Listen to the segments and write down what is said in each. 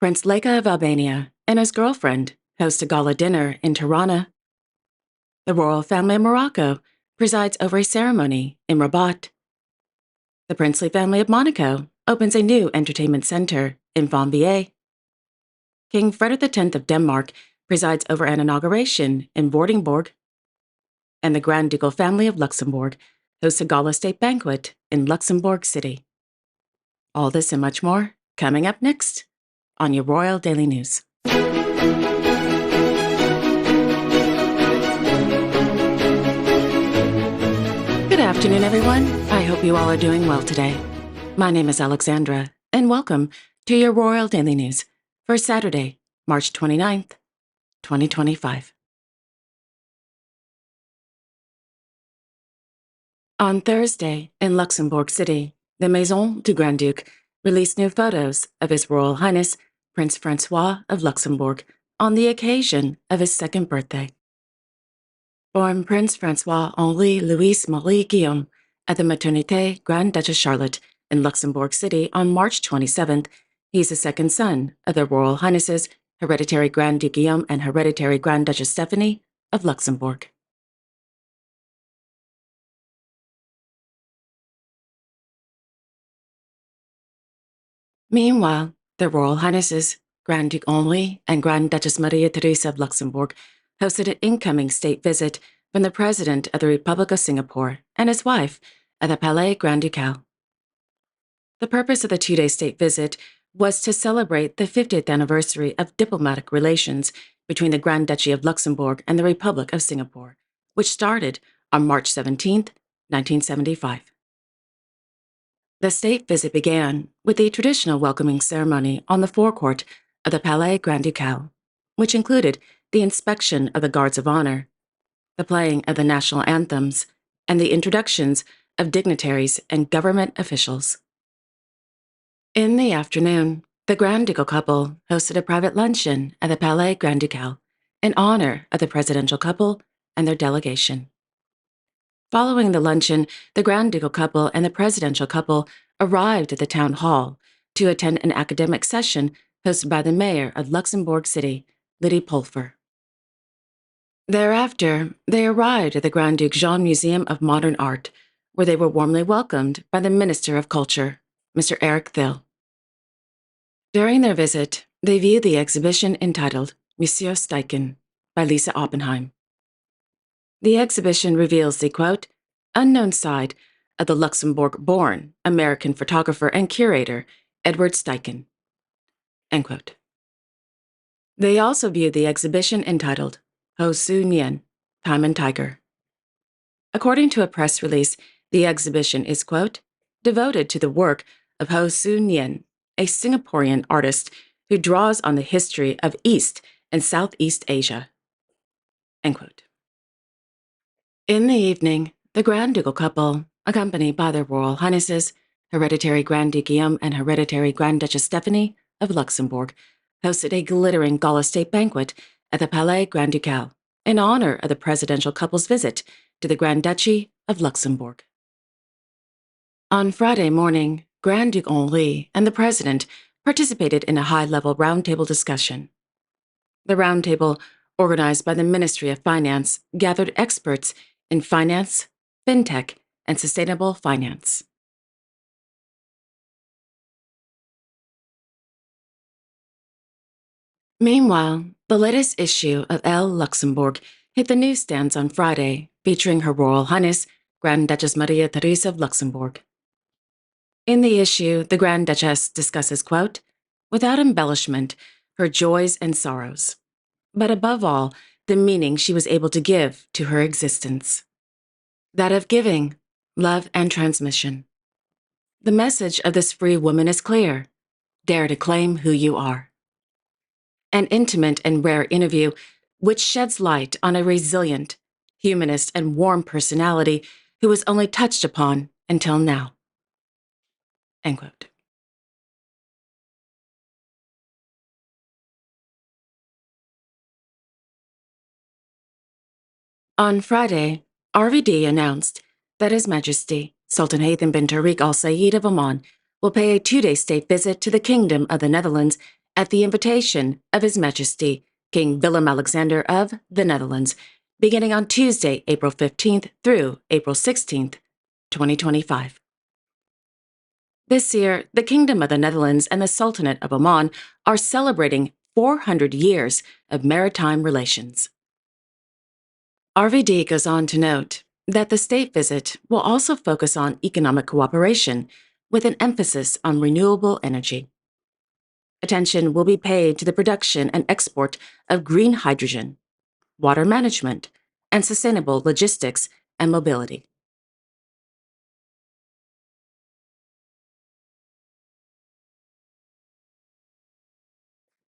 Prince Leka of Albania and his girlfriend host a gala dinner in Tirana. The royal family of Morocco presides over a ceremony in Rabat. The princely family of Monaco opens a new entertainment center in Fontvieille. King Frederik X of Denmark presides over an inauguration in Vordingborg. And the Grand Ducal family of Luxembourg hosts a gala state banquet in Luxembourg City. All this and much more coming up next on your Royal Daily News. Good afternoon, everyone. I hope you all are doing well today. My name is Alexandra, and welcome to your Royal Daily News for Saturday, March 29th, 2025. On Thursday, in Luxembourg City, the Maison du Grand-Duc released new photos of His Royal Highness Prince Francois of Luxembourg on the occasion of his second birthday. Born Prince Francois-Henri Louis-Marie Guillaume at the Maternité Grande Duchess Charlotte in Luxembourg City on March 27th, he's the second son of their Royal Highnesses Hereditary Grand Duke Guillaume and Hereditary Grand Duchess Stephanie of Luxembourg. Meanwhile, their Royal Highnesses Grand Duke Henri and Grand Duchess Maria Theresa of Luxembourg hosted an incoming state visit from the President of the Republic of Singapore and his wife at the Palais Grand Ducal. The purpose of the two-day state visit was to celebrate the 50th anniversary of diplomatic relations between the Grand Duchy of Luxembourg and the Republic of Singapore, which started on March 17, 1975. The state visit began with the traditional welcoming ceremony on the forecourt of the Palais Grand Ducal, which included the inspection of the Guards of Honor, the playing of the national anthems, and the introductions of dignitaries and government officials. In the afternoon, the Grand Ducal couple hosted a private luncheon at the Palais Grand Ducal in honor of the presidential couple and their delegation. Following the luncheon, the Grand Ducal couple and the presidential couple arrived at the town hall to attend an academic session hosted by the mayor of Luxembourg City, Liddy Pulfer. Thereafter, they arrived at the Grand Duke Jean Museum of Modern Art, where they were warmly welcomed by the Minister of Culture, Mr. Eric Thill. During their visit, they viewed the exhibition entitled Monsieur Steichen by Lisa Oppenheim. The exhibition reveals the, quote, unknown side of the Luxembourg-born American photographer and curator Edward Steichen, end quote. They also viewed the exhibition entitled Ho Su Nien, Time and Tiger. According to a press release, the exhibition is, quote, devoted to the work of Ho Su Nien, a Singaporean artist who draws on the history of East and Southeast Asia, end quote. In the evening, the Grand Ducal couple, accompanied by their Royal Highnesses, Hereditary Grand Duke Guillaume and Hereditary Grand Duchess Stephanie of Luxembourg, hosted a glittering gala state banquet at the Palais Grand Ducal in honor of the presidential couple's visit to the Grand Duchy of Luxembourg. On Friday morning, Grand Duke Henri and the President participated in a high-level roundtable discussion. The roundtable, organized by the Ministry of Finance, gathered experts in finance, fintech, and sustainable finance. Meanwhile, the latest issue of Elle Luxembourg hit the newsstands on Friday, featuring Her Royal Highness Grand Duchess Maria Theresa of Luxembourg. In the issue, the Grand Duchess discusses, quote, without embellishment, her joys and sorrows, but above all, the meaning she was able to give to her existence. That of giving, love, and transmission. The message of this free woman is clear. Dare to claim who you are. An intimate and rare interview which sheds light on a resilient, humanist, and warm personality who was only touched upon until now. End quote. On Friday, RVD announced that His Majesty Sultan Haytham bin Tariq Al Sayed of Oman will pay a two-day state visit to the Kingdom of the Netherlands at the invitation of His Majesty, King Willem-Alexander of the Netherlands, beginning on Tuesday, April 15th through April 16th, 2025. This year, the Kingdom of the Netherlands and the Sultanate of Oman are celebrating 400 years of maritime relations. RVD goes on to note that the state visit will also focus on economic cooperation with an emphasis on renewable energy. Attention will be paid to the production and export of green hydrogen, water management, and sustainable logistics and mobility.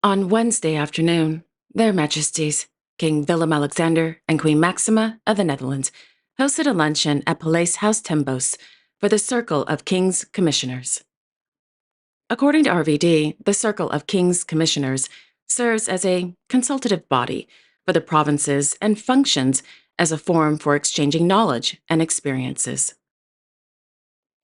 On Wednesday afternoon, Their Majesties, King Willem-Alexander and Queen Maxima of the Netherlands, hosted a luncheon at Paleis House ten Bosch for the Circle of King's Commissioners. According to RVD, the Circle of King's Commissioners serves as a consultative body for the provinces and functions as a forum for exchanging knowledge and experiences.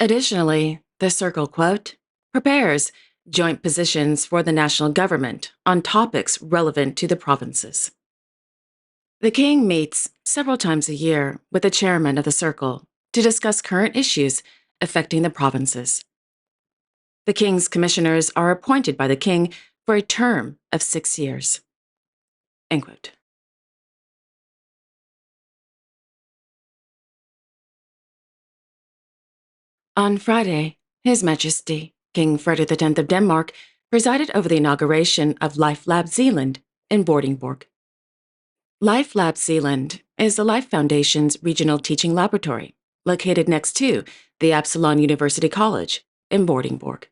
Additionally, the Circle, quote, prepares joint positions for the national government on topics relevant to the provinces. The King meets several times a year with the chairman of the Circle to discuss current issues affecting the provinces. The King's commissioners are appointed by the King for a term of 6 years. End quote. On Friday, His Majesty, King Frederik X of Denmark, presided over the inauguration of Life Lab Zealand in Vordingborg. Life Lab Zealand is the Life Foundation's regional teaching laboratory, located next to the Absalon University College in Vordingborg.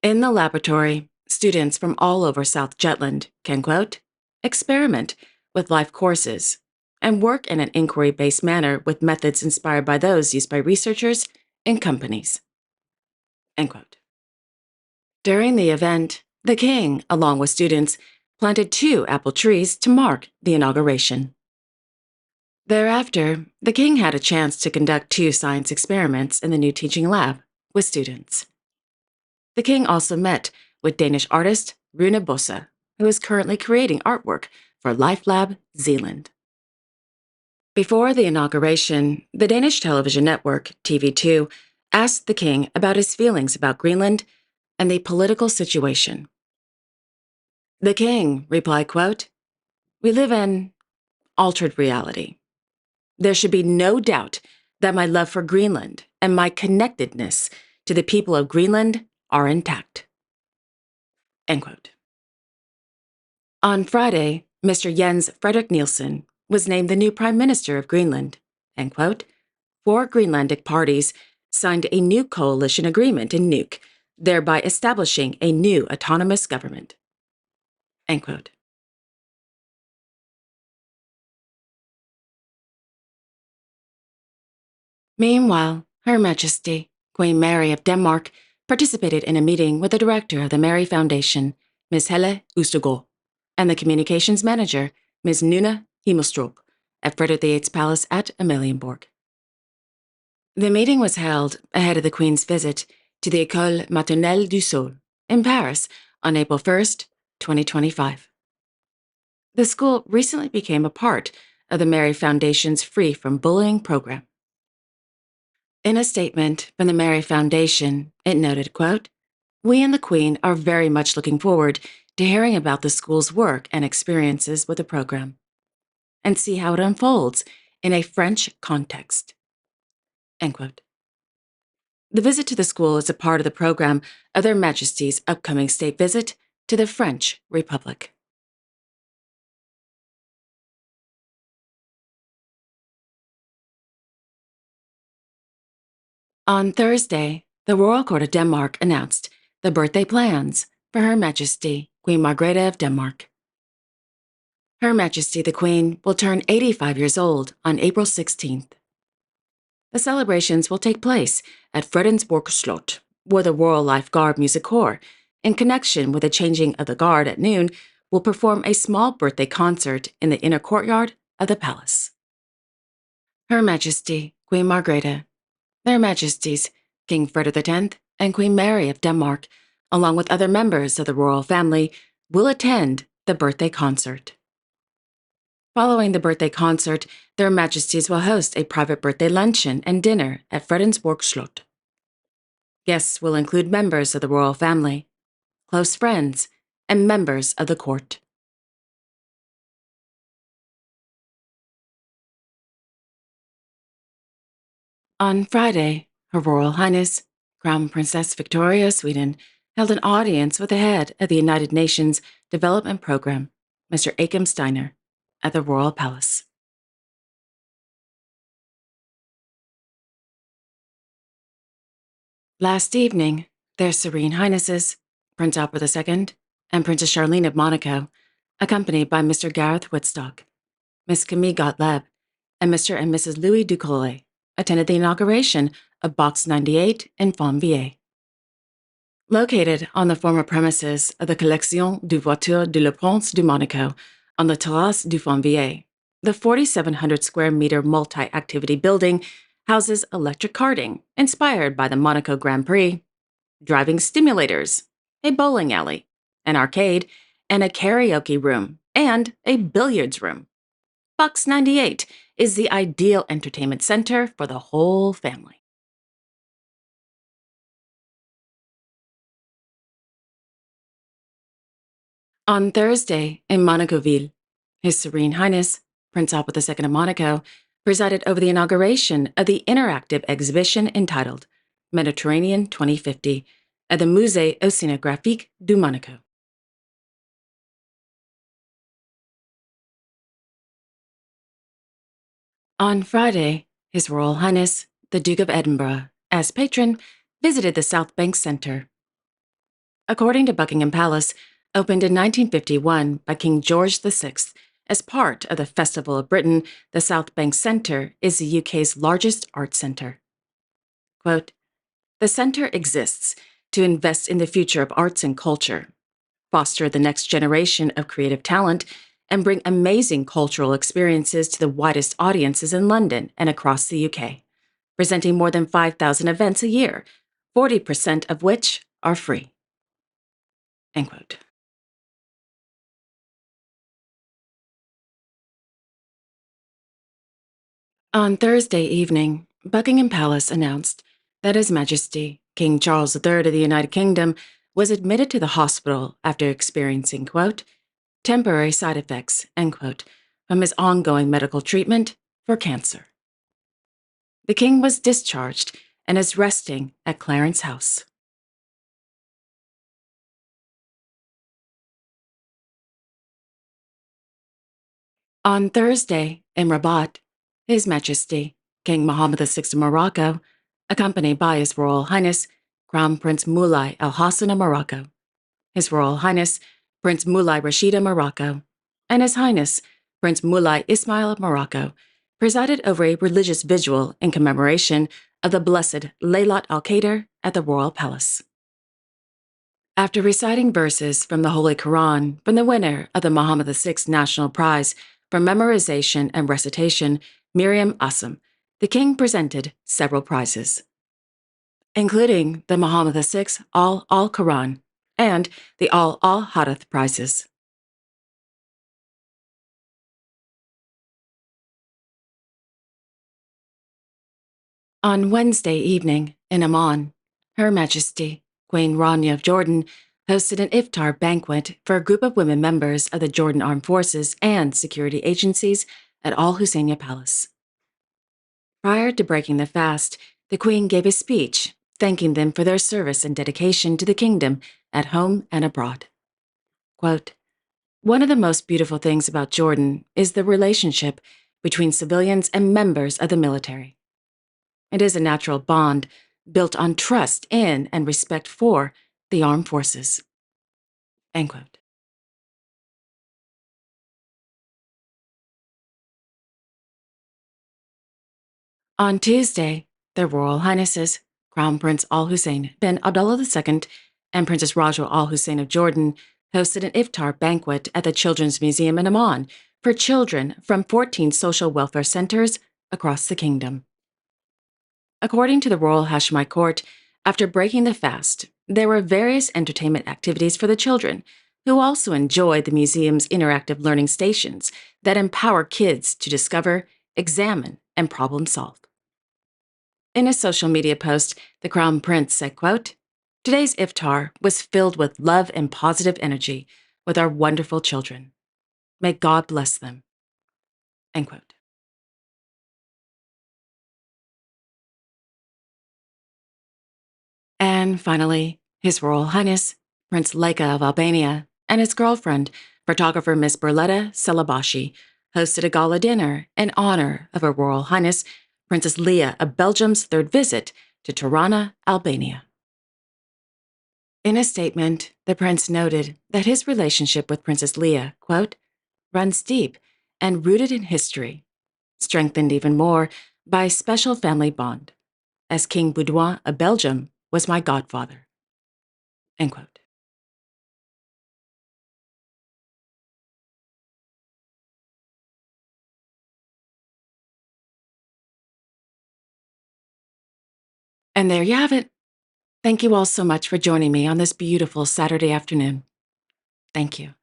In the laboratory, students from all over South Jutland can, quote, experiment with life courses and work in an inquiry-based manner with methods inspired by those used by researchers and companies. End quote. During the event, the King, along with students, planted 2 apple trees to mark the inauguration. Thereafter, the King had a chance to conduct 2 science experiments in the new teaching lab with students. The King also met with Danish artist Rune Bosse, who is currently creating artwork for Life Lab Zealand. Before the inauguration, the Danish television network, TV2, asked the King about his feelings about Greenland and the political situation. The King replied, quote, we live in altered reality. There should be no doubt that my love for Greenland and my connectedness to the people of Greenland are intact. End quote. On Friday, Mr. Jens Frederik Nielsen was named the new Prime Minister of Greenland. End quote. 4 Greenlandic parties signed a new coalition agreement in Nuuk, thereby establishing a new autonomous government. End quote. Meanwhile, Her Majesty, Queen Mary of Denmark, participated in a meeting with the director of the Mary Foundation, Ms. Helle Østergaard, and the communications manager, Ms. Nuna Himmelstrup, at Frederik VIII's palace at Amalienborg. The meeting was held ahead of the Queen's visit to the École Maternelle du Sol in Paris on April 1st, 2025. The school recently became a part of the Mary Foundation's Free from Bullying program. In a statement from the Mary Foundation, it noted, quote, we and the Queen are very much looking forward to hearing about the school's work and experiences with the program, and see how it unfolds in a French context. End quote. The visit to the school is a part of the program of Their Majesty's upcoming state visit to the French Republic. On Thursday, the Royal Court of Denmark announced the birthday plans for Her Majesty Queen Margrethe of Denmark. Her Majesty the Queen will turn 85 years old on April 16th. The celebrations will take place at Fredensborg Slot, where the Royal Life Guard Music Corps, in connection with the changing of the guard at noon, will perform a small birthday concert in the inner courtyard of the palace. Her Majesty Queen Margrethe, Their Majesties King Frederik X and Queen Mary of Denmark along with other members of the royal family, will attend the birthday concert. Following the birthday concert, Their Majesties will host a private birthday luncheon and dinner at Fredensborg Slot. Guests will include members of the royal family, close friends, and members of the court. On Friday, Her Royal Highness, Crown Princess Victoria of Sweden, held an audience with the head of the United Nations Development Program, Mr. Achim Steiner, at the Royal Palace. Last evening, Their Serene Highnesses, Prince Albert II and Princess Charlene of Monaco, accompanied by Mr. Gareth Woodstock, Miss Camille Gottlieb, and Mr. and Mrs. Louis Ducollet, attended the inauguration of Box 98 in Fontvieille. Located on the former premises of the Collection de Voitures de le Prince de Monaco on the Terrasse du Fontvieille, the 4,700 square meter multi-activity building houses electric karting inspired by the Monaco Grand Prix, driving stimulators, a bowling alley, an arcade, and a karaoke room, and a billiards room. Box 98 is the ideal entertainment center for the whole family. On Thursday, in Monacoville, His Serene Highness, Prince Albert II of Monaco, presided over the inauguration of the interactive exhibition entitled Mediterranean 2050 at the Musée Océanographique du Monaco. On Friday, His Royal Highness, the Duke of Edinburgh, as patron, visited the South Bank Centre. According to Buckingham Palace, opened in 1951 by King George VI as part of the Festival of Britain, the South Bank Centre is the UK's largest art centre. Quote, "The centre exists to invest in the future of arts and culture, foster the next generation of creative talent, and bring amazing cultural experiences to the widest audiences in London and across the UK, presenting more than 5,000 events a year, 40% of which are free." End quote. On Thursday evening, Buckingham Palace announced that His Majesty, King Charles III of the United Kingdom, was admitted to the hospital after experiencing, quote, "temporary side effects," end quote, from his ongoing medical treatment for cancer. The King was discharged and is resting at Clarence House. On Thursday, in Rabat, His Majesty, King Mohammed VI of Morocco, accompanied by His Royal Highness, Crown Prince Moulay Al Hassan of Morocco, His Royal Highness, Prince Moulay Rashid of Morocco, and His Highness, Prince Moulay Ismail of Morocco, presided over a religious vigil in commemoration of the Blessed Laylat al-Qadr at the Royal Palace. After reciting verses from the Holy Quran from the winner of the Muhammad VI National Prize for Memorization and Recitation, Miriam Assam, the King presented several prizes, including the Muhammad VI Al-Quran and the Al-Hadith prizes. On Wednesday evening, in Amman, Her Majesty, Queen Rania of Jordan, hosted an iftar banquet for a group of women members of the Jordan Armed Forces and security agencies at Al Husseiniya Palace. Prior to breaking the fast, the Queen gave a speech thanking them for their service and dedication to the kingdom at home and abroad. Quote, "One of the most beautiful things about Jordan is the relationship between civilians and members of the military. It is a natural bond built on trust in and respect for the armed forces." End quote. On Tuesday, their Royal Highnesses, Crown Prince Al Hussein bin Abdullah II and Princess Rajwa Al Hussein of Jordan, hosted an iftar banquet at the Children's Museum in Amman for children from 14 social welfare centers across the kingdom. According to the Royal Hashemite Court, After breaking the fast, there were various entertainment activities for the children, who also enjoyed the museum's interactive learning stations that empower kids to discover, examine, and problem solve. In a social media post, the Crown Prince said, quote, "Today's iftar was filled with love and positive energy with our wonderful children. May God bless them." End quote. And finally, His Royal Highness, Prince Leka of Albania, and his girlfriend, photographer Miss Berletta Celabashi, hosted a gala dinner in honor of Her Royal Highness, Princess Leah of Belgium's third visit to Tirana, Albania. In a statement, the prince noted that his relationship with Princess Leah, quote, runs deep and rooted in history, strengthened even more by a special family bond, as King Baudouin of Belgium was my godfather. End quote. And there you have it. Thank you all so much for joining me on this beautiful Saturday afternoon. Thank you.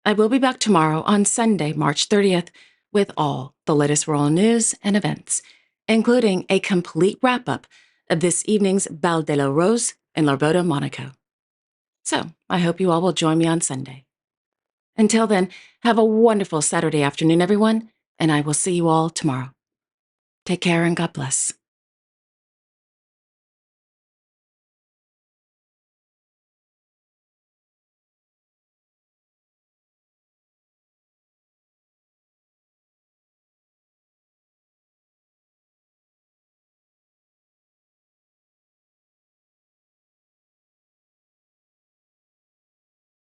I will be back tomorrow on Sunday, March 30th, with all the latest royal news and events, including a complete wrap-up of this evening's Bal de la Rose in Larboda, Monaco. So I hope you all will join me on Sunday. Until then, have a wonderful Saturday afternoon, everyone, and I will see you all tomorrow. Take care and God bless.